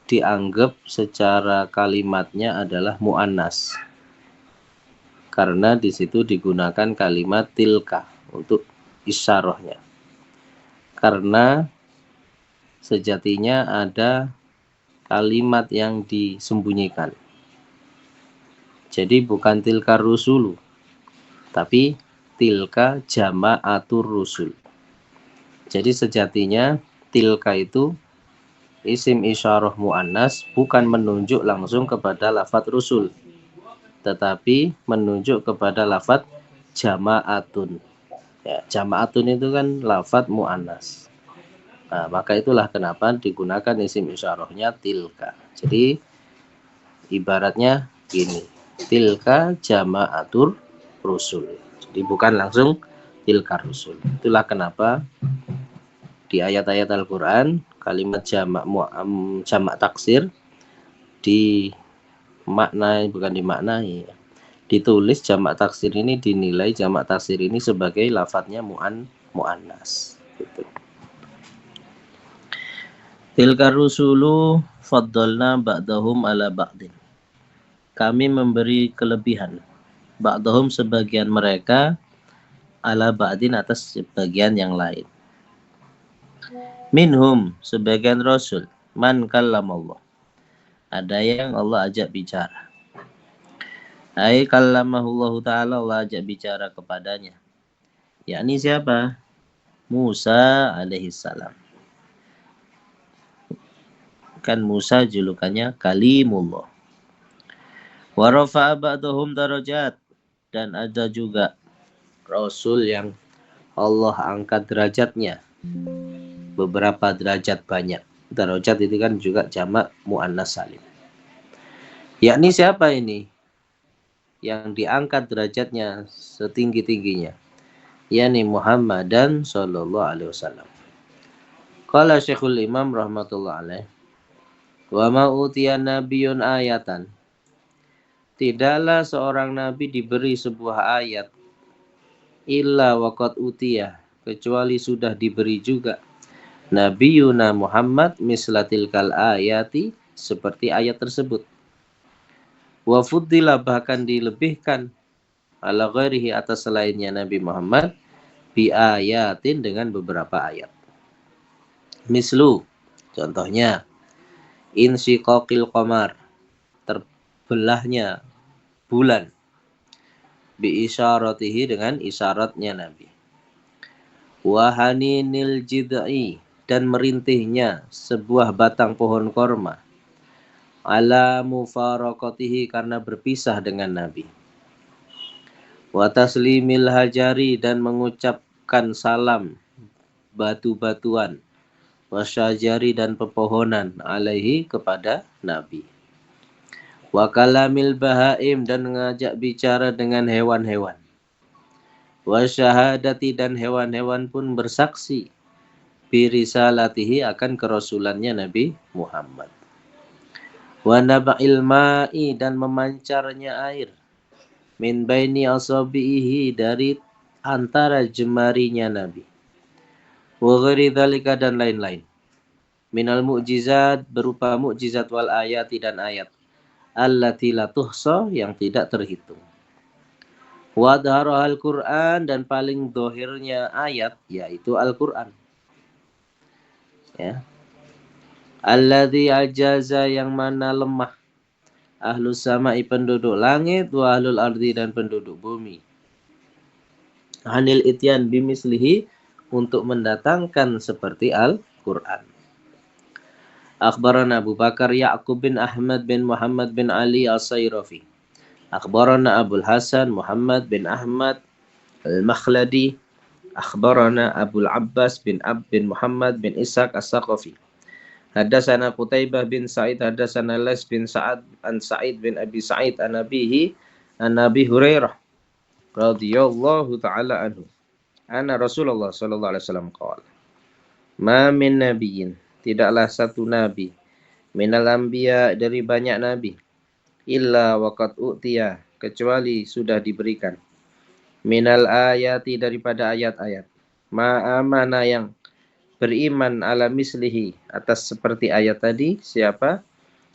dianggap secara kalimatnya adalah mu'annas. Karena di situ digunakan kalimat tilka untuk isyarahnya. Karena sejatinya ada kalimat yang disembunyikan. Jadi bukan tilka rusulu, tapi tilka jama'atur rusul. Jadi sejatinya tilka itu isim isyarah mu'annas, bukan menunjuk langsung kepada lafadz rusul, tetapi menunjuk kepada lafadz jama'atun. Ya, jama'atun itu kan lafadz mu'annas. Nah, maka itulah kenapa digunakan isim isyarahnya tilka. Jadi ibaratnya gini, tilka jama'atur rusul. Jadi bukan langsung tilka rusul. Itulah kenapa di ayat-ayat Al-Quran kalimat jamak taksir dimaknai, bukan dimaknai, ditulis jamak taksir ini, dinilai jamak taksir ini sebagai lafadznya mu'annas gitu. Tilka rusulu faddalna ba'dahum ala ba'din. Kami memberi kelebihan ba'dahum sebagian mereka ala ba'din atas sebagian yang lain. Minhum sebagian rasul man kallamallah, ada yang Allah ajak bicara. Ai kallamahullahu ta'ala, Allah ajak bicara kepadanya. Yakni siapa? Musa alaihissalam. Kan Musa julukannya Kalimullah. Wa rafa'a ba'dahum darajat, dan ada juga rasul yang Allah angkat derajatnya. Beberapa derajat banyak. Darajat itu kan juga jamak muannas salim. Yakni siapa ini yang diangkat derajatnya setinggi-tingginya? Yani Muhammadan sallallahu alaihi wasallam. Qala Syekhul Imam rahmatullah alaih, wa ma utiya nabiyyun ayatan, tidaklah seorang nabi diberi sebuah ayat, illa waqad utiya, kecuali sudah diberi juga Nabiyuna Muhammad mislatil kal ayati, seperti ayat tersebut. Wa fuddila, bahkan dilebihkan, ala ghairihi, atas selainnya Nabi Muhammad, bi ayatin, dengan beberapa ayat. Mislu, contohnya, insyiqaqil qamar, terbelahnya bulan, bi isyaratihi, dengan isyaratnya Nabi. Wa haninil jid'i, dan merintihnya sebuah batang pohon korma, ala mufaraqatihi, karena berpisah dengan Nabi. Wa taslimil hajari, dan mengucapkan salam batu-batuan, wasyajari, dan pepohonan, alaihi, kepada Nabi. Wa kalamil bahaim, dan mengajak bicara dengan hewan-hewan. Wa syahadati, dan hewan-hewan pun bersaksi birisalatihi, akan kerasulannya Nabi Muhammad. Wa naba'il ma'i, dan memancarnya air, min baini asabihi, dari antara jemarinya Nabi. Wa ghairi dzalika, dan lain-lain. Minal mu'jizat, berupa mu'jizat, wal ayati, dan ayat, allati la tuhsa, yang tidak terhitung. Wa adharahal Qur'an, dan paling dohirnya ayat yaitu Al-Qur'an. Ya. Alladzi ajaza, yang mana lemah, ahlus sama'i, penduduk langit, wa ahlul ardi, dan penduduk bumi, anil ityan bimislihi, untuk mendatangkan seperti Al-Qur'an. Akhbarana Abu Bakar Ya'qub bin Ahmad bin Muhammad bin Ali As-Sayrafi. Akhbarana Abul Hasan Muhammad bin Ahmad Al-Makhladi. Akhbarana Abul Abbas bin bin Muhammad bin Ishaq As-Saqafi. Haddatsana Qutaibah bin Sa'id, haddatsana Lais bin Sa'ad an Sa'id bin Abi Sa'id an Nabihi an Nabi Hurairah radhiyallahu ta'ala anhu, anna Rasulullah sallallahu alaihi wasallam qala, ma min nabiyyin, tidaklah satu nabi, minal anbiya, dari banyak nabi, illa waqad u'tiya, kecuali sudah diberikan, minal ayati, daripada ayat-ayat, ma'amana, yang beriman, ala mislihi, atas seperti ayat tadi, siapa?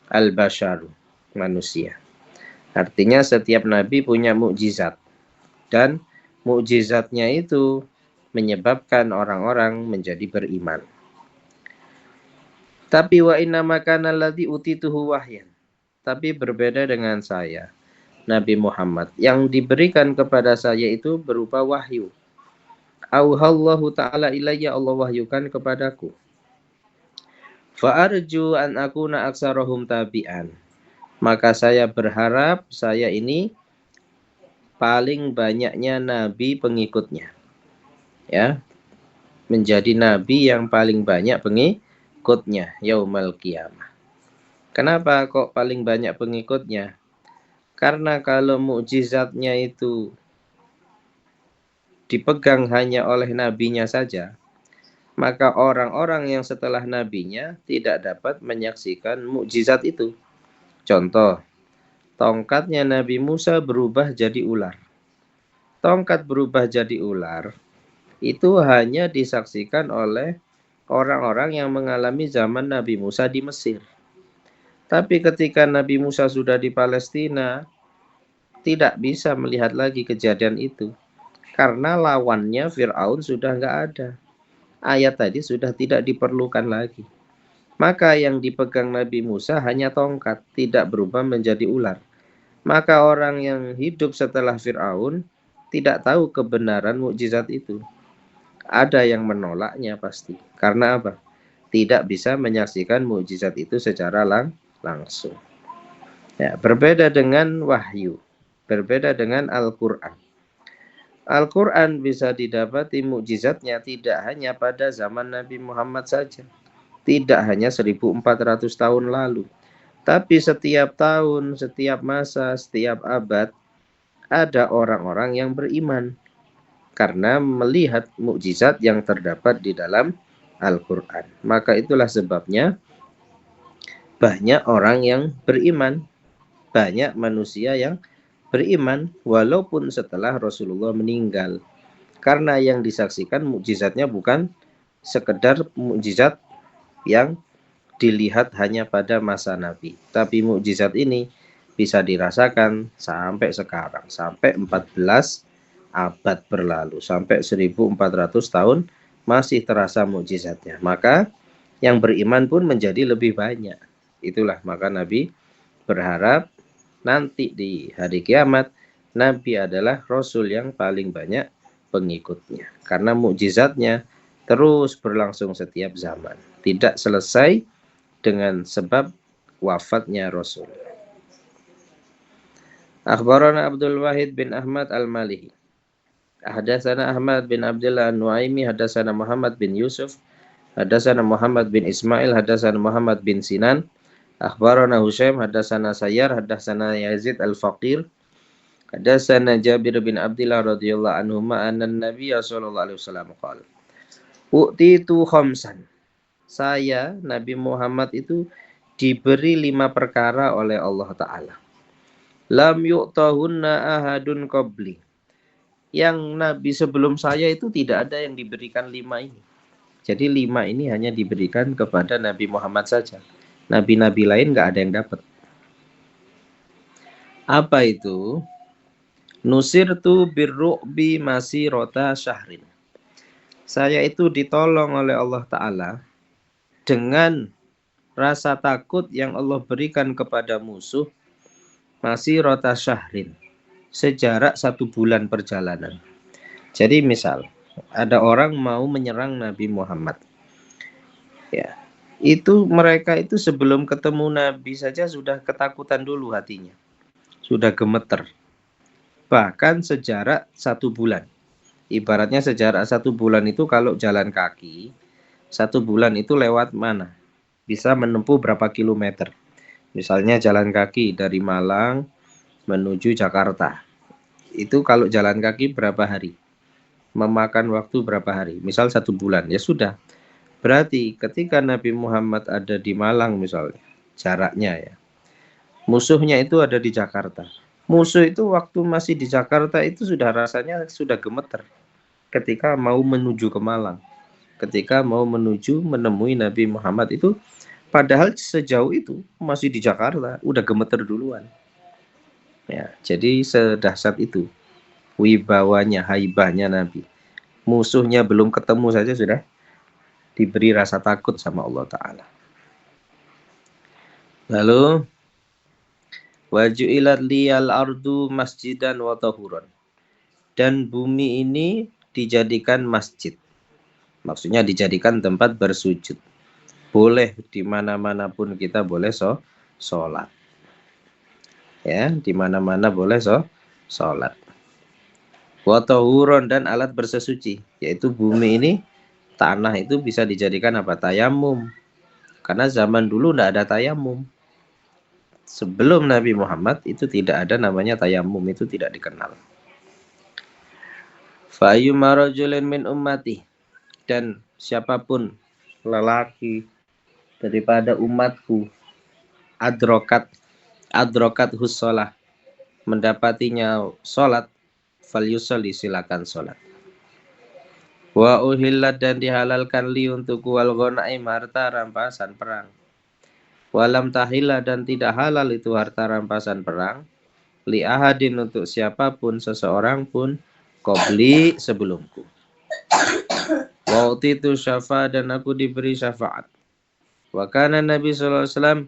al-basharu, manusia. Artinya setiap nabi punya mukjizat, dan mukjizatnya itu menyebabkan orang-orang menjadi beriman. Tapi wa inna makana alladzi utituhu wahyan. Tapi berbeda dengan saya, Nabi Muhammad. Yang diberikan kepada saya itu berupa wahyu. Auhallahu ta'ala ilayya, Allah wahyukan kepadaku. Fa'arju an akuna aksarahum tabi'an. Maka saya berharap saya ini paling banyaknya nabi pengikutnya. Ya, menjadi nabi yang paling banyak pengikutnya yaumal qiyamah. Kenapa kok paling banyak pengikutnya? Karena kalau mukjizatnya itu dipegang hanya oleh nabinya saja, maka orang-orang yang setelah nabinya tidak dapat menyaksikan mukjizat itu. Contoh, tongkatnya Nabi Musa berubah jadi ular. Tongkat berubah jadi ular itu hanya disaksikan oleh orang-orang yang mengalami zaman Nabi Musa di Mesir. Tapi ketika Nabi Musa sudah di Palestina, tidak bisa melihat lagi kejadian itu. Karena lawannya Fir'aun sudah nggak ada. Ayat tadi sudah tidak diperlukan lagi. Maka yang dipegang Nabi Musa hanya tongkat, tidak berubah menjadi ular. Maka orang yang hidup setelah Fir'aun tidak tahu kebenaran mukjizat itu. Ada yang menolaknya pasti. Karena apa? Tidak bisa menyaksikan mukjizat itu secara langsung. Ya, berbeda dengan wahyu. Berbeda dengan Al-Quran. Al-Quran bisa didapati mukjizatnya tidak hanya pada zaman Nabi Muhammad saja. Tidak hanya 1400 tahun lalu. Tapi setiap tahun, setiap masa, setiap abad, ada orang-orang yang beriman. Karena melihat mukjizat yang terdapat di dalam Al-Quran. Maka itulah sebabnya banyak orang yang beriman. Banyak manusia yang beriman walaupun setelah Rasulullah meninggal. Karena yang disaksikan mukjizatnya bukan sekedar mukjizat yang dilihat hanya pada masa Nabi. Tapi mukjizat ini bisa dirasakan sampai sekarang. Sampai 14 abad berlalu, sampai 1400 tahun masih terasa mukjizatnya. Maka yang beriman pun menjadi lebih banyak. Itulah maka Nabi berharap nanti di hari kiamat Nabi adalah Rasul yang paling banyak pengikutnya. Karena mukjizatnya terus berlangsung setiap zaman. Tidak selesai dengan sebab wafatnya Rasul. Akhbarana Abdul Wahid bin Ahmad al-Malihi. Hadatsana Ahmad bin Abdullah An-Nuaimi, hadatsana Muhammad bin Yusuf, hadatsana Muhammad bin Ismail, hadatsana Muhammad bin Sinan, akhbarana Husaim, hadatsana Sayyar, hadatsana Yazid al-Faqir, hadatsana Jabir bin Abdullah radhiyallahu anhuma anna Nabiy sallallahu alaihi wasallam qala, "Utitu khamsan." Saya Nabi Muhammad itu diberi 5 perkara oleh Allah Ta'ala. Lam yu'tahunna ahadun qabli. Yang Nabi sebelum saya itu tidak ada yang diberikan 5 ini. Jadi 5 ini hanya diberikan kepada Nabi Muhammad saja. Nabi-nabi lain nggak ada yang dapat. Apa itu? Nusirtu birru'bi masirota syahrin. Saya itu ditolong oleh Allah Ta'ala dengan rasa takut yang Allah berikan kepada musuh masirota syahrin. Sejarak 1 bulan perjalanan. Jadi misal ada orang mau menyerang Nabi Muhammad, ya, itu mereka itu sebelum ketemu Nabi saja sudah ketakutan dulu hatinya, sudah gemeter. Bahkan sejarak 1 bulan. Ibaratnya sejarak 1 bulan itu kalau jalan kaki, 1 bulan itu lewat mana? Bisa menempuh berapa kilometer? Misalnya jalan kaki dari Malang menuju Jakarta. Itu kalau jalan kaki berapa hari? Memakan waktu berapa hari? Misal 1 bulan, ya sudah. Berarti ketika Nabi Muhammad ada di Malang misalnya, jaraknya ya. Musuhnya itu ada di Jakarta. Musuh itu waktu masih di Jakarta itu sudah rasanya sudah gemeter. Ketika mau menuju ke Malang. Ketika mau menuju menemui Nabi Muhammad itu Padahal sejauh itu masih di Jakarta, udah gemeter duluan. Ya, jadi sedahsyat itu wibawanya, haibahnya Nabi. Musuhnya belum ketemu saja sudah diberi rasa takut sama Allah Ta'ala. Lalu waju'ilat liyal ardu masjidan wa tahuran. Dan bumi ini dijadikan masjid. Maksudnya dijadikan tempat bersujud. Boleh di mana-mana pun kita boleh sholat. Ya, di mana-mana boleh sholat. Wa tahuran, dan alat bersesuci, yaitu bumi ini, tanah itu bisa dijadikan apa? Tayamum. Karena zaman dulu tidak ada tayamum. Sebelum Nabi Muhammad itu tidak ada namanya tayamum, itu tidak dikenal. Fa ayyuma rajulin min ummati, dan siapapun lelaki daripada umatku adrokat hussolah, mendapatinya sholat, fal yusolli, silakan sholat. Wa uhillat, dan dihalalkan li untukku wal ghanaim, harta rampasan perang. Walam tahila, dan tidak halal itu harta rampasan perang, li ahadin, untuk siapapun, seseorang pun, qabli, sebelumku. Wa utitu syafa', dan aku diberi syafaat. Wa kana Nabi sallallahu alaihi wasallam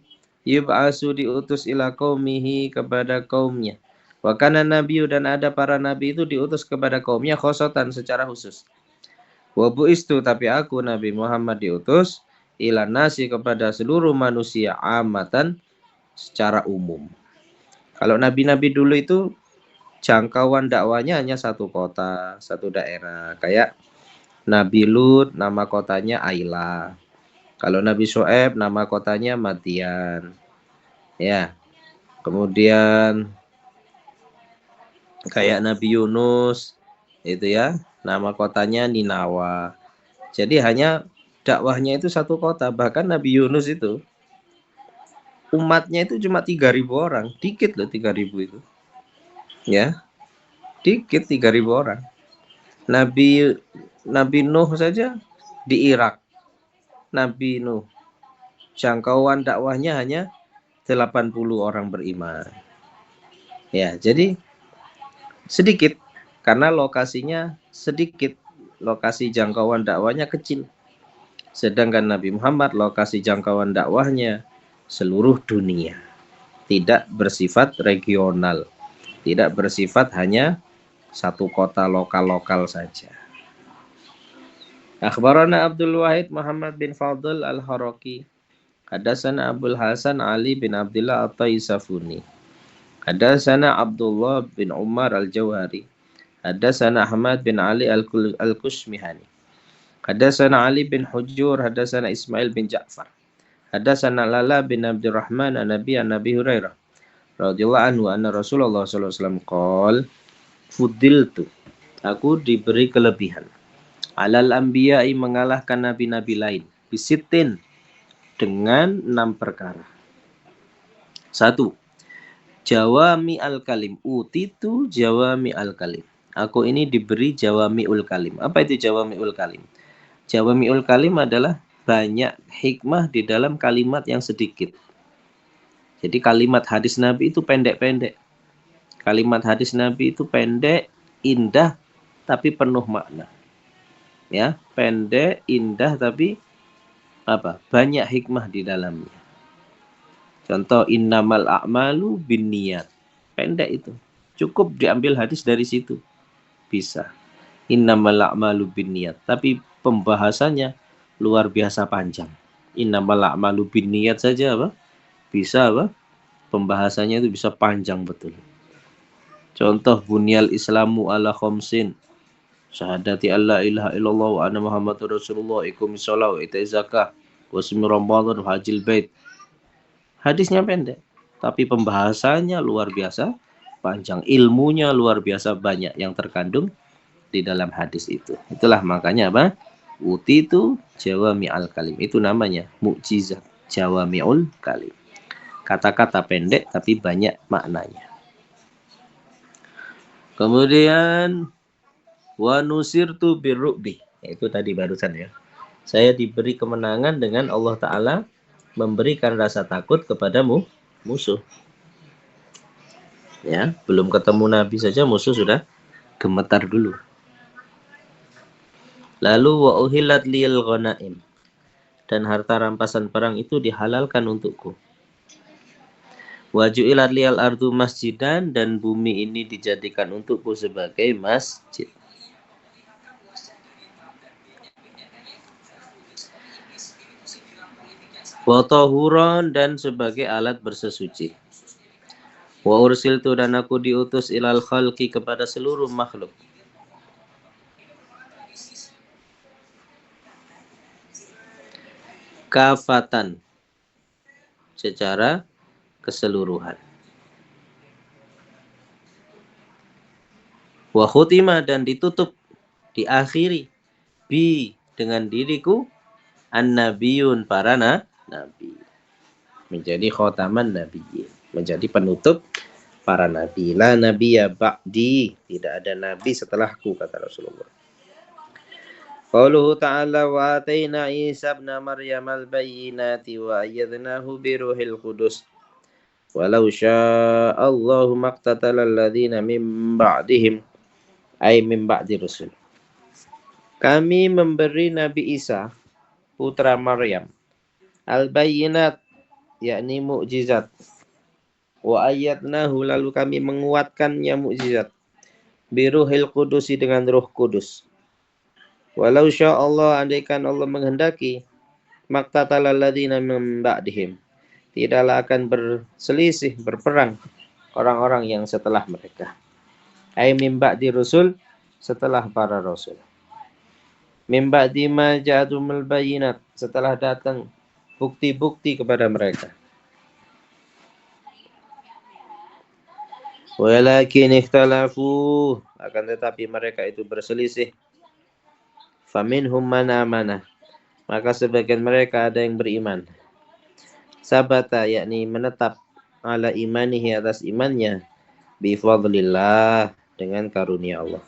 yub'asu, diutus ila qaumihi, kepada kaumnya. Wa kana Nabi, dan ada para nabi itu diutus kepada kaumnya khosotan, secara khusus. Wa bu'istu, tapi aku Nabi Muhammad diutus ila nasi, kepada seluruh manusia, amatan, secara umum. Kalau nabi-nabi dulu itu jangkauan dakwanya hanya satu kota, satu daerah. Kayak Nabi Lut, nama kotanya Aila. Kalau Nabi Syuaib, nama kotanya Madian. Ya. Kemudian kayak Nabi Yunus, itu ya, nama kotanya Ninawa. Jadi hanya dakwahnya itu satu kota. Bahkan Nabi Yunus itu umatnya itu cuma 3.000 orang. Dikit loh 3.000 itu. Ya. Dikit 3.000 orang. Nabi Nuh saja di Irak. Nabi Nuh, jangkauan dakwahnya hanya 80 orang beriman. Ya, jadi sedikit karena lokasinya sedikit. Lokasi jangkauan dakwahnya kecil. Sedangkan Nabi Muhammad lokasi jangkauan dakwahnya seluruh dunia. Tidak bersifat regional. Tidak bersifat hanya satu kota lokal-lokal saja. Akhbarana Abdul Wahid Muhammad bin Fadl al-Haraki. Hadatsana Abdul Hasan Ali bin Abdullah at-Taisafuni. Hadatsana Abdullah bin Umar al-Jawhari. Hadatsana Ahmad bin Ali al-Kushmihani. Hadatsana Ali bin Hujur. Hadatsana Ismail bin Ja'far. Hadatsana Lala bin Abdurrahman an-Nabi Hurairah radhiyallahu anhu anna Rasulullah sallallahu alaihi wasallam qol fudiltu, aku diberi kelebihan, alal anbiya'i, mengalahkan nabi-nabi lain, bisitin, dengan 6 perkara. 1. Jawami al-kalim, utitu jawami al-kalim, aku ini diberi jawami'ul kalim. Apa itu jawami'ul kalim? Jawami'ul kalim adalah banyak hikmah di dalam kalimat yang sedikit. Jadi kalimat hadis Nabi itu pendek-pendek. Kalimat hadis Nabi itu pendek, indah, tapi penuh makna. Ya, pendek, indah, tapi apa? Banyak hikmah di dalamnya. Contoh, innamal a'malu binniyat. Pendek itu. Cukup diambil hadis dari situ. Bisa. Innamal a'malu binniyat. Tapi pembahasannya luar biasa panjang. Innamal a'malu binniyat saja apa? Bisa apa? Pembahasannya itu bisa panjang betul. Contoh, bunyal islamu ala khamsin. Syahadati alla ilaha illallah wa anna muhammadur rasulullah, iqamis shalah wa ita'iz zakah wa shaumi ramadan wa hajjil bait. Hadisnya pendek, tapi pembahasannya luar biasa panjang, ilmunya luar biasa banyak yang terkandung di dalam hadis itu. Itulah makanya apa? Utitu jawami'al kalim. Itu namanya mukjizat jawami'ul kalim. Kata-kata pendek tapi banyak maknanya. Kemudian wa nusirtu birru'bi, itu tadi barusan ya. Saya diberi kemenangan dengan Allah Ta'ala memberikan rasa takut kepadamu musuh. Ya, belum ketemu Nabi saja musuh sudah gemetar dulu. Lalu wa uhillat lil ghanaim, dan harta rampasan perang itu dihalalkan untukku. Wa ju'ilat liyal ardu masjidan, dan bumi ini dijadikan untukku sebagai masjid. Wa tahuran, dan sebagai alat bersesuci. Wa ursiltu, dan aku diutus ilal khalqi, kepada seluruh makhluk. Kafatan, secara keseluruhan. Wa khutima, dan ditutup, diakhiri, bi, dengan diriku, an-nabiyun, para nabi. Menjadi khotaman nabiyyin, menjadi penutup para nabi. La nabiyya ba'di, tidak ada nabi setelahku, kata Rasulullah. Qauluhu ta'ala wa atayna Isa ibn Maryam al-bayyinati wa ayyadnahu biruhil qudus. Walau sya'allahu maqtatala alladhina min ba'dihim, ay min ba'di rusul. Kami memberi Nabi Isa, putra Maryam, al-bayyinat, yakni mukjizat. Wa ayyadnahu, lalu kami menguatkannya mukjizat. Biruhil qudusi, dengan Ruh Kudus. Walau sya'allah, andaikan Allah menghendaki, maqtatalal ladzina min ba'dihim, tidaklah akan berselisih, berperang orang-orang yang setelah mereka. Ai min ba'di rusul, setelah para rasul. Min ba'di ma ja'atumul bayyinat, setelah datang bukti-bukti kepada mereka. Walakin ikhtalafu, akan tetapi mereka itu berselisih. Faminhum man amanah, maka sebagian mereka ada yang beriman. Sabata, yakni menetap, ala imanihi, atas imannya, bi fadlillah, dengan karunia Allah.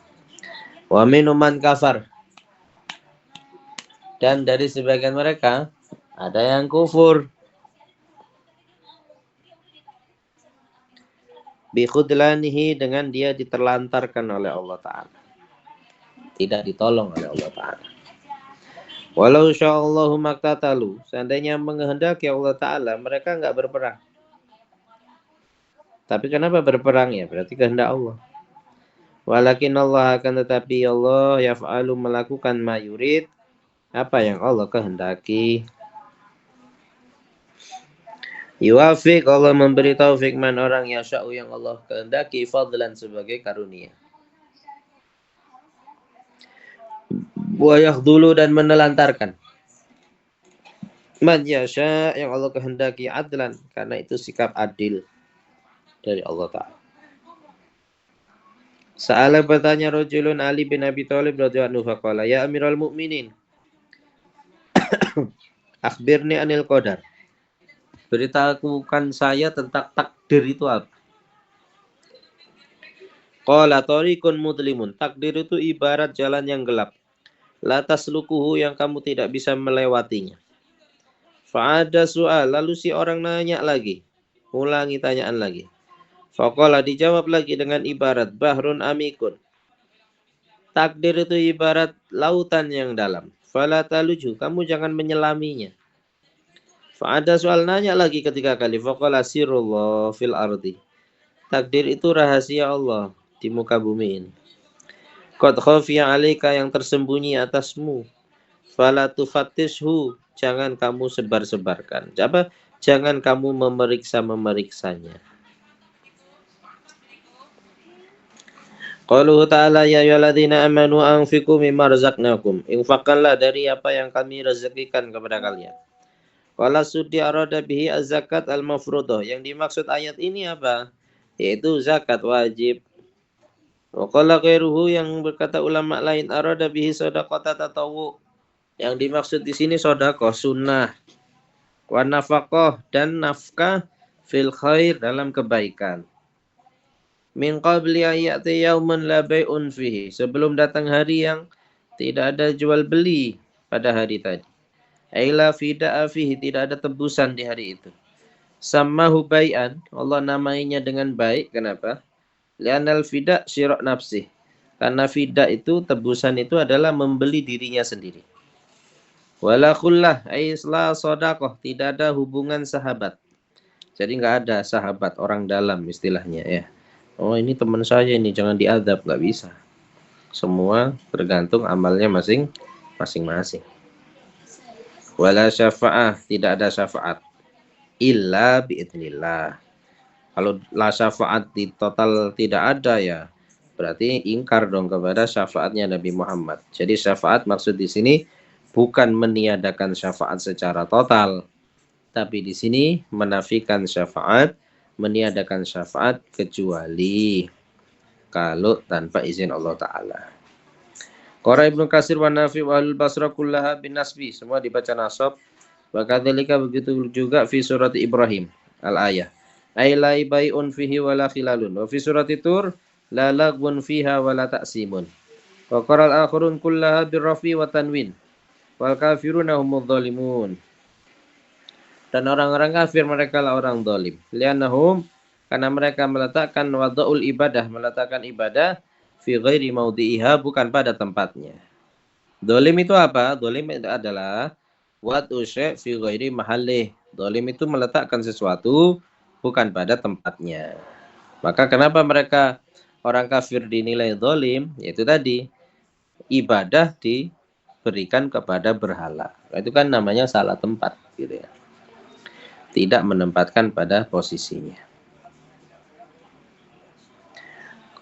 Wa minhum man kafar, dan dari sebagian mereka ada yang kufur. Bi khudlanihi, dengan dia diterlantarkan oleh Allah Ta'ala, tidak ditolong oleh Allah Ta'ala. Walau sya'allahu maktatalu, seandainya menghendaki Allah Ta'ala, mereka enggak berperang. Tapi kenapa berperang ya? Berarti kehendak Allah. Walakin Allah, akan tetapi Allah, yaf'alu, melakukan ma yurid, apa yang Allah kehendaki. Yuwafiq, Allah memberi taufik, man, orang yang sya'u, yang Allah kehendaki, fadlan, sebagai karunia. Wa yakhdulu, dan menelantarkan, man yasha, yang Allah kehendaki, adlan, karena itu sikap adil dari Allah Ta'ala. Sa'ala, bertanya rajulun Ali bin Abi Thalib radhiyallahu anhu, faqala, ya Amirul Mukminin, akhbirni anil qadar, beritahukan saya tentang takdir itu apa. Qala tariqun mudlimun, takdir itu ibarat jalan yang gelap. La taslukuhu, yang kamu tidak bisa melewatinya. Fa'ada su'al, lalu si orang nanya lagi, ulangi tanyaan lagi. Faqala, dijawab lagi dengan ibarat bahrun amikun, takdir itu ibarat lautan yang dalam. Fala taluju, kamu jangan menyelaminya. Fa'ada soal, nanya lagi ketiga kali. Faqala sirullah fil ardi, takdir itu rahasia Allah di muka bumi ini. Qad khafiya alaika, yang tersembunyi atasmu. Fala tufattishu, jangan kamu sebar-sebarkan. Jangan kamu memeriksa-memeriksanya. Qauluhu ta'ala, ya ayyuhalladzina amanu anfiqu mimma razaqnakum, infakkanlah dari apa yang kami rezekikan kepada kalian. Qala sudi arada bihi az-zakat al-mafruḍah, yang dimaksud ayat ini apa? Yaitu zakat wajib. Wa qala ghairuhu, yang berkata ulama lain, arada bihi shadaqata tatawwu, yang dimaksud di sini sedekah sunnah. Wa nafaqah, dan nafkah, fil khair, dalam kebaikan. Min qabli ayati yaumun la bai'un fihi, sebelum datang hari yang tidak ada jual beli pada hari tadi. Aila fida'a fihi, tidak ada tebusan di hari itu. Sammahu bai'an, Allah namainya dengan baik. Kenapa? Li'anal fida' syira' nafsih. Karena fida' itu, tebusan itu adalah membeli dirinya sendiri. Wala khullah, aisla sodakoh, tidak ada hubungan sahabat. Jadi nggak ada sahabat orang dalam istilahnya ya. Oh ini teman saya ini, jangan diadab, nggak bisa. Semua tergantung amalnya masing-masing. Wala syafa'ah, tidak ada syafaat. Illa biidnillah. Kalau la syafaat di total tidak ada ya, berarti ingkar dong kepada syafaatnya Nabi Muhammad. Jadi syafaat maksud di sini bukan meniadakan syafaat secara total, tapi di sini menafikan syafaat, meniadakan syafaat kecuali kalau tanpa izin Allah Ta'ala. Qara Ibnu Katsir wa Nafi wa al-Basra kullaha bin nasbi, semua dibaca nasab. Wa kadzalika begitu juga fi surat Ibrahim al-ayah. Ai la bai'un fihi wa la khilalun. Wa fi surat Tur la lagwun fiha wa la ta'simun. Wa qara al-akhirun kullaha birrafi wa tanwin. Wal kafiruna humudz zalimun. Dan orang-orang kafir mereka lah orang zalim. Li'annahum, karena mereka meletakkan wada'ul ibadah, meletakkan ibadah fi ghairi maudhi'iha, bukan pada tempatnya. Zalim itu apa? Zalim itu adalah wad'u syai' fi ghairi mahallih. Zalim itu meletakkan sesuatu bukan pada tempatnya. Maka kenapa mereka orang kafir dinilai zalim? Yaitu tadi, ibadah diberikan kepada berhala. Itu kan namanya salah tempat gitu ya. Tidak menempatkan pada posisinya.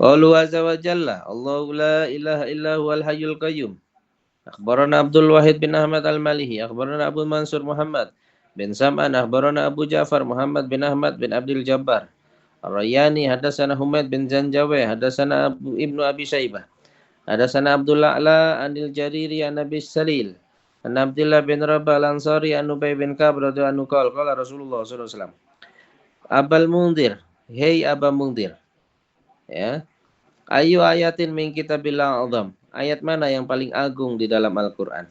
Qalu azza wa jalla, Allahu la ilaha illa huwal hayyul qayyum. Akhbarana Abdul Wahid bin Ahmad al-Malihi, akhbarana Abu Mansur Muhammad bin Sam'an, akhbarana Abu Ja'far Muhammad bin Ahmad bin Abdul Jabbar. Ar-Rayyani hadatsana Humaid bin Zanjawi, hadatsana Ibnu Abi Syaibah. Hadatsana Abdul A'la anil Jariri an Nabi Salil. An Abdullah bin Rabah al-Ansari an Ubay bin Ka'b radhiyallahu anhu qala Rasulullah sallallahu alaihi wasallam. Abal Mundir, hei Aba Mundir. Ya. Ayu ayatin min kitabil azam. Ayat mana yang paling agung di dalam Al-Qur'an?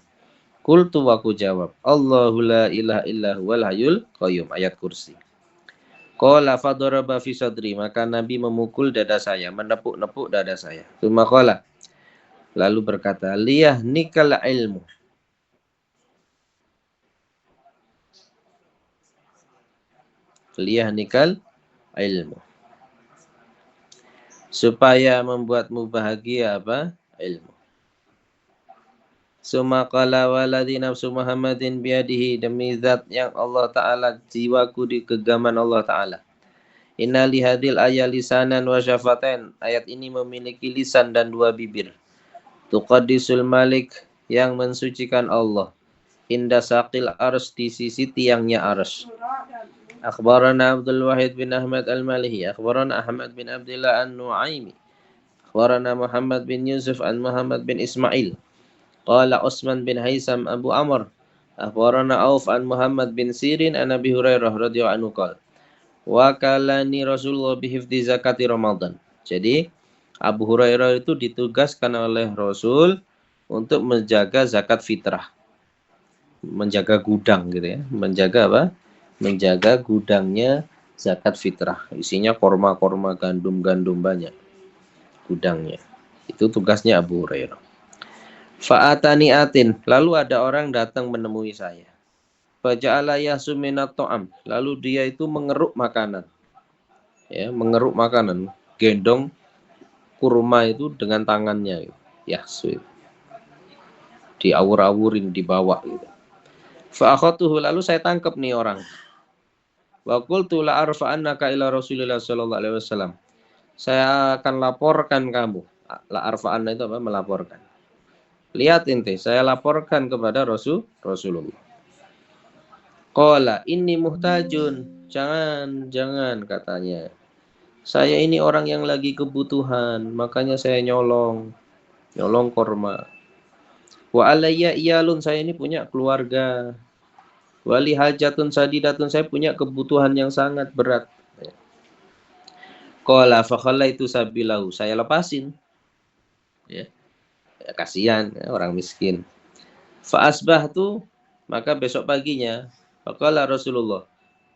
Qultu wa ku jawab, Allahu la ilaha illa huwal hayyul qayyum, ayat kursi. Qala fadaraba fi sadri, maka Nabi memukul dada saya, menepuk-nepuk dada saya. Tsumma qala, lalu berkata, liyah nikal ilmu. Liyah nikal ilmu. Supaya membuatmu bahagia apa? Ilmu. Summa qala waladhi nafsu Muhammadin biadihi, demi zat yang Allah Ta'ala, jiwaku di genggaman Allah Ta'ala. Inna lihadil ayat lisanan wa syafatain. Ayat ini memiliki lisan dan dua bibir. Tuqaddisul malik, yang mensucikan Allah. Inda saqil ars, di sisi tiangnya ars. Akhbarana Abdul Wahid bin Ahmad al-Malihi, akhbarana Ahmad bin Abdullah an-Nu'aimi, akhbarana Muhammad bin Yusuf an Muhammad bin Ismail. Qala Utsman bin Haisam Abu Amr, akhbarana Auf an Muhammad bin Sirin an Abi Hurairah radhiyallahu anhu qala, wa kalani Rasulullah bihifdzi zakati Ramadan. Jadi Abu Hurairah itu ditugaskan oleh Rasul untuk menjaga zakat fitrah. Menjaga gudang gitu ya. Menjaga apa? Menjaga gudangnya zakat fitrah. Isinya korma-korma, gandum-gandum banyak. Gudangnya. Itu tugasnya Abu Hurairah. Fa'atani atin. Lalu ada orang datang menemui saya. Faja'ala yahsuminat to'am. Lalu dia itu mengeruk makanan. Ya, mengeruk makanan. Gendong kurma itu dengan tangannya. Yahsu. Diawur-awurin, dibawa gitu. Fa'akhatuhu, lalu saya tangkap nih orang. Wa qultu la arfa'annaka ila Rasulillah sallallahu alaihi wasallam. Saya akan laporkan kamu. La arfa'anna itu apa? Melaporkan. Lihat inti, saya laporkan kepada Rasulullah. Qala inni muhtajun. Jangan katanya. Saya ini orang yang lagi kebutuhan, makanya saya nyolong korma. Wa alayya iyalun, saya ini punya keluarga. Wali hajatun sadidatun, saya punya kebutuhan yang sangat berat. Qala fa khallaitu sabilahu, saya lepasin. Ya. Kasihan ya, orang miskin. Fa asbahtu, Maka besok paginya, faqala Rasulullah.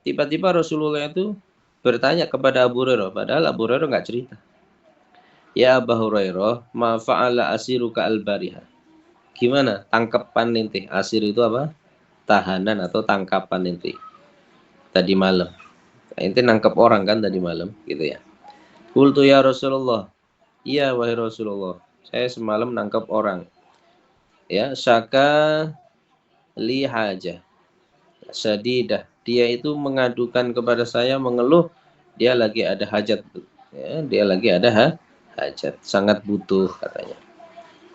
Tiba-tiba Rasulullah itu bertanya kepada Abu Hurairah, padahal Abu Hurairah nggak cerita. Ya Abu Hurairah, ma fa'ala asiruka al-bariha. Gimana tangkapan ente? Asir itu apa? Tahanan atau tangkapan ente tadi malam. Ente nangkep orang kan tadi malam, gitu ya. Qultu ya Rasulullah. Iya wahai Rasulullah. Saya semalam nangkep orang. Ya, syaka li hajah. Sadidah. Dia itu mengadukan kepada saya, mengeluh dia lagi ada hajat. Ya, dia lagi ada hajat, sangat butuh katanya.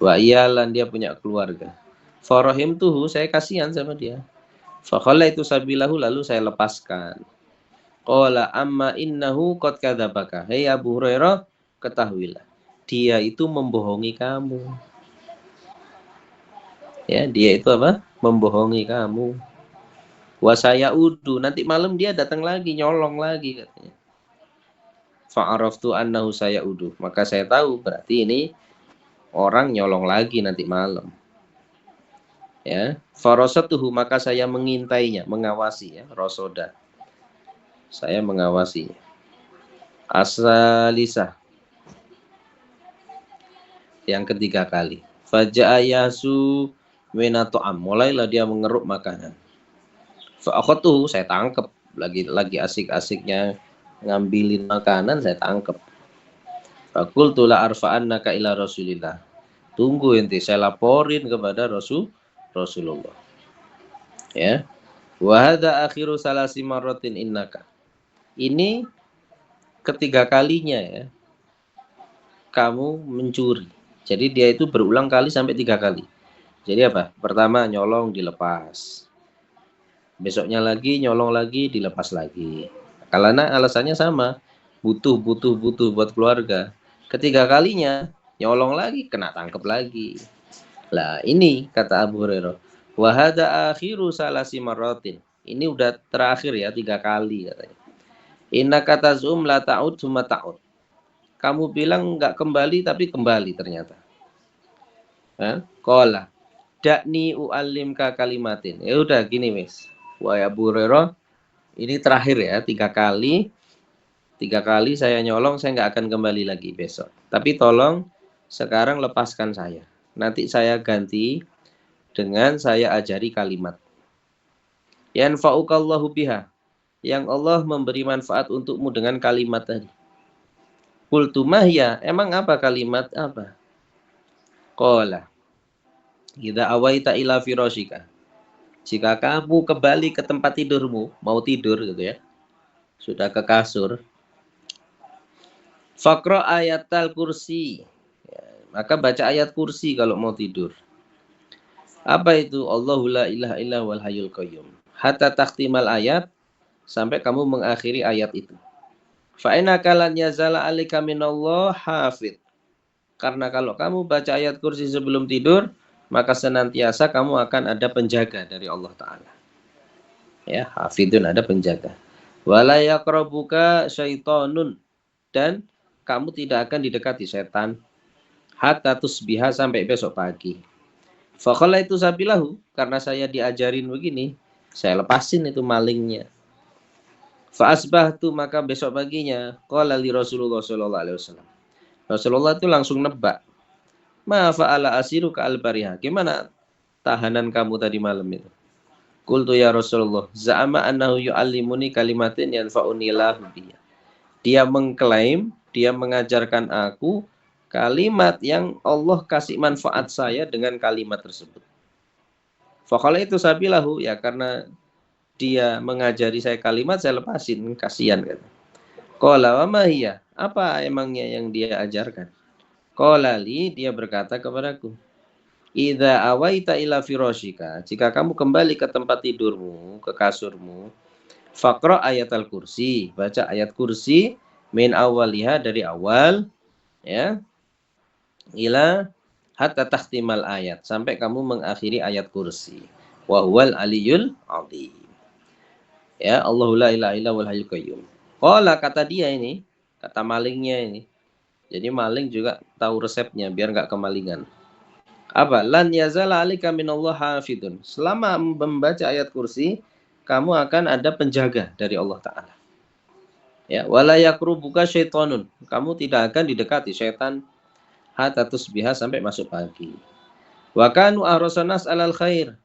Wa iyalan, dia punya keluarga. Farahim tuhu, saya kasihan sama dia. Fakhala itu sabilahu, lalu saya lepaskan. Qala amma innahu qad kadzabaka. Hei Abu Hurairah, ketahuilah, dia itu membohongi kamu. Ya, dia itu apa? Membohongi kamu. Wa saya udu, nanti malam dia datang lagi, nyolong lagi katanya. Fa'araftu annahu saya udu, maka saya tahu berarti ini orang nyolong lagi nanti malam. Ya, farasatuhu, maka saya mengintainya, mengawasi ya, rosoda. Saya mengawasinya. Asalisah, yang ketiga kali. Faja'ayasu minato'am, mulailah dia mengeruk makanan. Fa'akhatuhu, saya tangkap, lagi asik-asiknya ngambilin makanan, saya tangkap. Faqultu la arfa'annaka ila Rasulillah. Tunggu ente, saya laporin kepada Rasulullah. Ya. Wa hadza akhiru salasi marratin innaka. Ini ketiga kalinya ya kamu mencuri. Jadi dia itu berulang kali sampai 3 kali. Jadi apa? Pertama nyolong, dilepas. Besoknya lagi nyolong lagi, dilepas lagi. Karena alasannya sama, butuh buat keluarga. Ketiga kalinya nyolong lagi, kena tangkap lagi. Lah ini kata Abu Hurairah, wa hadza akhiru salasi marratin. Ini udah terakhir ya 3 kali katanya. Inna kata zum la ta'ud summa ta'ud. Kamu bilang nggak kembali tapi kembali ternyata. Qala dakni u'allimka kalimatin. Ya udah gini wis. Wahai Abu Hurairah, ini terakhir ya 3 kali. 3 kali saya nyolong, saya nggak akan kembali lagi besok. Tapi tolong sekarang lepaskan saya. Nanti saya ganti dengan saya ajari kalimat. Yanfa'ukallahu biha. Yang Allah memberi manfaat untukmu dengan kalimat tadi. Qultu mahya, emang apa kalimat apa? Qala idza awaita ila firashika. Jika kamu kembali ke tempat tidurmu, mau tidur gitu ya. Sudah ke kasur. Faqra ayatal kursi. Ya, maka baca ayat kursi kalau mau tidur. Apa itu? Allahu la ilaha illa wal hayyul qayyum. Hatta takhtimal ayat, sampai kamu mengakhiri ayat itu. Fa innaka lan yazala alika minallah hafid. Karena kalau kamu baca ayat kursi sebelum tidur, maka senantiasa kamu akan ada penjaga dari Allah Ta'ala. Ya, hafidun, ada penjaga. Wala yaqrabuka syaitonun, dan kamu tidak akan didekati setan hatta tusbiha, sampai besok pagi. Fakhala itu sabilahu, karena saya diajarin begini, saya lepasin itu malingnya. Fa asbahtu, maka besok paginya qala li Rasulullah sallallahu alaihi wasallam. Rasulullah itu langsung nebak. Ma fa'ala asiru ka al-bariha. Gimana tahanan kamu tadi malam itu? Qultu ya Rasulullah, za'ama annahu yu'allimuni kalimatin yanfa'uni lahu biha. Dia mengklaim, dia mengajarkan aku kalimat yang Allah kasih manfaat saya dengan kalimat tersebut. Faqala itu sabilahu, ya karena dia mengajari saya kalimat, saya lepasin, kasihan kan. Qala wa ma hiya? Apa emangnya yang dia ajarkan? Qala li, dia berkata kepadaku, idza awaita ila firashika, jika kamu kembali ke tempat tidurmu, ke kasurmu, faqra ayatal kursi, baca ayat kursi min awaliha, dari awal ya, ila hatta takhtimal ayat, sampai kamu mengakhiri ayat kursi. Wa huwal aliyul azim. Ya, Allahu la ilaha illa wal hayyul qayyum. Qala, kata dia ini, kata malingnya ini. Jadi maling juga tahu resepnya biar nggak kemalingan. Apa? Lan yazala 'alaika minallah hafidun. Selama membaca ayat kursi, kamu akan ada penjaga dari Allah Ta'ala. Ya, wala yakrubuka syaitonun. Kamu tidak akan didekati syaitan hatta tusbiha sampai masuk pagi. Wa kanu ahrasanas alal khair.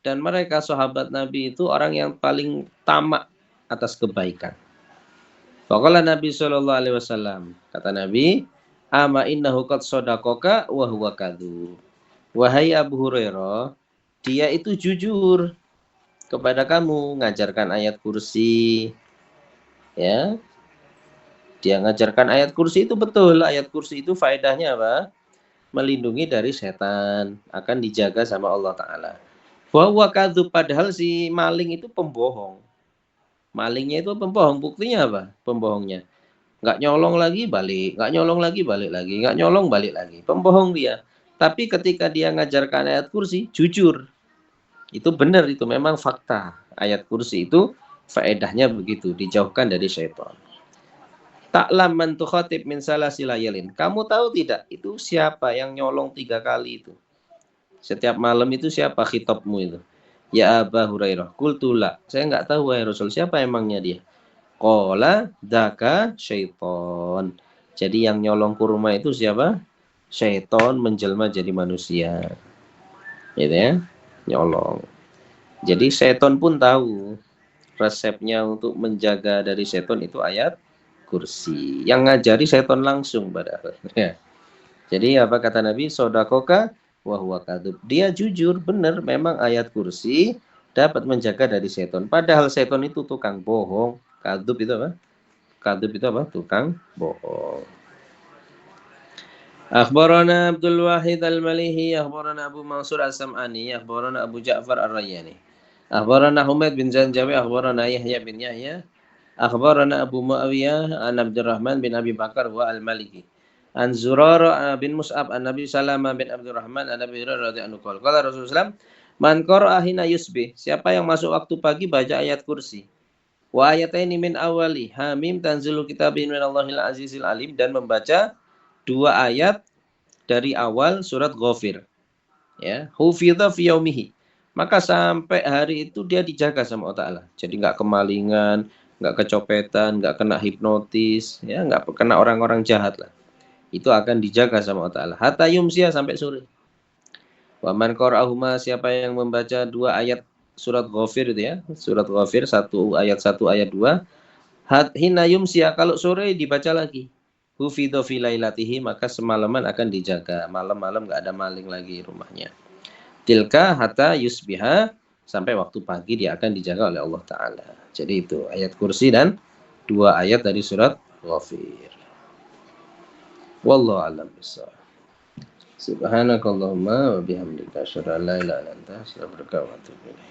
Dan mereka sahabat Nabi itu orang yang paling tamak atas kebaikan. Faqala Nabi sallallahu alaihi wasallam, kata Nabi, ama innahu qad shadaqaka wa huwa kadzub. Wahai Abu Hurairah, dia itu jujur kepada kamu, ngajarkan ayat kursi, ya. Dia ngajarkan ayat kursi itu betul. Ayat kursi itu faedahnya apa? Melindungi dari setan, akan dijaga sama Allah Ta'ala. Bahwa kadzub, padahal si maling itu pembohong. Malingnya itu pembohong, buktinya apa? Pembohongnya. Nggak nyolong lagi balik, nggak nyolong lagi balik lagi, nggak nyolong balik lagi. Pembohong dia. Tapi ketika dia ngajarkan ayat kursi, jujur. Itu benar, itu memang fakta. Ayat kursi itu faedahnya begitu, dijauhkan dari syaitan. Ta'lam man tukhatib min salasilayalin. Kamu tahu tidak, itu siapa yang nyolong 3 kali itu? Setiap malam itu siapa khitabmu itu? Ya Aba Hurairah. Kultula. Saya nggak tahu wahai Rasul, siapa emangnya dia? Qala daka syaiton. Jadi yang nyolong kurma itu siapa? Syaiton menjelma jadi manusia. Gitu ya. Nyolong. Jadi syaiton pun tahu resepnya untuk menjaga dari syaiton itu ayat kursi. Yang ngajari syaiton langsung padahal. Ya. Jadi apa kata Nabi? Sodakoka wa huwa kadzub. Dia jujur, benar, memang ayat kursi dapat menjaga dari syaiton. Padahal syaiton itu tukang bohong. Kadzub itu apa? Kadzub itu apa? Tukang bohong. Akhbarana Abdul Wahid Al-Malihi, akhbarana Abu Mansur As-Sam'ani, akhbarana Abu Ja'far Ar-Rayyani. Akhbarana Humaid bin Zanjawi, akhbarana Yahya bin Yahya, akhbarana Abu Muawiyah an Abdurrahman bin Abi Bakar wa Al-Maliki. An Zurara bin Mus'ab an Nabi Salama bin Abdurrahman an Nabi Hurairah radhiyallahu anhu. Qala Rasulullah, man qara'a hina yusbih, siapa yang masuk waktu pagi baca ayat kursi. Wa ayataini min awali, Hamim tanzilu kitabin min Allahil Azizil Alim, dan membaca 2 ayat dari awal surat Ghafir. Ya, hufidha fi yaumihi. Maka sampai hari itu dia dijaga sama Allah Ta'ala. Jadi nggak kemalingan, nggak kecopetan, nggak kena hipnotis, ya nggak kena orang-orang jahat lah. Itu akan dijaga sama Allah Ta'ala. Hatta yumsiya, sampai sore. Wa man qara'ahuma, siapa yang membaca 2 ayat surat Ghafir itu ya. Surat Ghafir 1 ayat 1 ayat 2. Hina yumsiya, kalau sore dibaca lagi. Hufidho filailatihi, maka semalaman akan dijaga. Malam-malam nggak ada maling lagi rumahnya. Tilka hatta yusbiha, sampai waktu pagi dia akan dijaga oleh Allah Ta'ala. Jadi itu ayat kursi dan 2 ayat dari surat Ghafir. Wallahu a'lam bishawab. Subhanakallahumma wa bihamdika asyhadu an la ilaha illa anta astaghfiruka wa atubu ilaik.